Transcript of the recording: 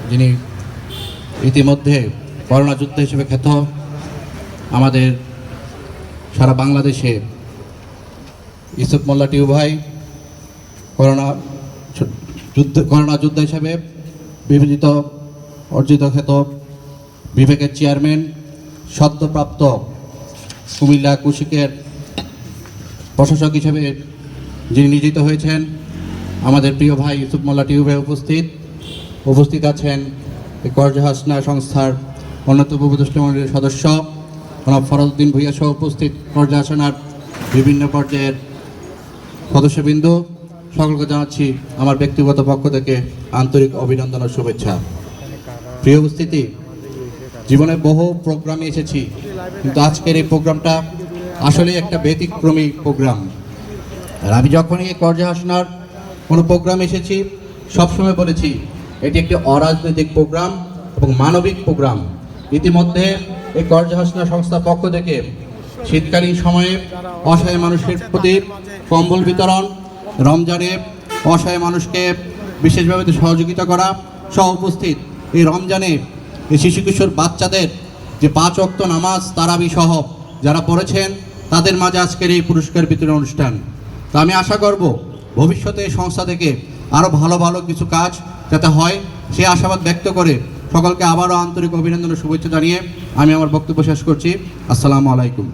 যিনি ইতিমধ্যে করোনা যোদ্ধা হিসেবে খ্যাত, আমাদের সারা বাংলাদেশে ইউসুফ মোল্লা টিউ ভাই করোনা যোদ্ধা হিসেবে বিবেচিত, অর্জিত খ্যাত বিবেকের চেয়ারম্যান, সদ্যপ্রাপ্ত কুমিল্লা কুশিকের প্রশাসক হিসেবে যিনি নিয়োজিত হয়েছেন, আমাদের প্রিয় ভাই ইউসুফ মোল্লা টিউ ভাই উপস্থিত আছেন এই করজা হাসনা সংস্থার অন্যতম উপদেষ্টা মণ্ডলীর সদস্য জনাব ফরজউদ্দিন ভূঁইয়া সহ উপস্থিত করজা হাসনার বিভিন্ন পর্যায়ের সদস্যবৃন্দ, সকলকে জানাচ্ছি আমার ব্যক্তিগত পক্ষ থেকে আন্তরিক অভিনন্দন ও শুভেচ্ছা। প্রিয় উপস্থিতি, জীবনে বহু প্রোগ্রামে এসেছি, কিন্তু আজকের এই প্রোগ্রামটা আসলে একটা ব্যতিক্রমী প্রোগ্রাম। আর আমি যখনই এই করজা হাসনার কোনো প্রোগ্রামে এসেছি সবসময় বলেছি এটি একটি অরাজনৈতিক প্রোগ্রাম এবং মানবিক প্রোগ্রাম। ইতিমধ্যে এই করজা হাসনা সংস্থার পক্ষ থেকে শীতকালীন সময়ে অসহায় মানুষের প্রতি কম্বল বিতরণ, রমজানে অসহায় মানুষকে বিশেষভাবে সহযোগিতা করা সহ উপস্থিত এই রমজানে এই শিশু কিশোর বাচ্চাদের যে 5 ওয়াক্ত নামাজ তারাবি সহ যারা পড়েছেন তাদের মাঝে আজকের এই পুরস্কার বিতরণ অনুষ্ঠান। তো আমি আশা করব ভবিষ্যতে এই সংস্থা থেকে আরও ভালো ভালো কিছু কাজ যাতে হয় সে আশাবাদ ব্যক্ত করে সকলকে আবারও আন্তরিক অভিনন্দন ও শুভেচ্ছা জানিয়ে আমি আমার বক্তব্য শেষ করছি। আসসালামু আলাইকুম।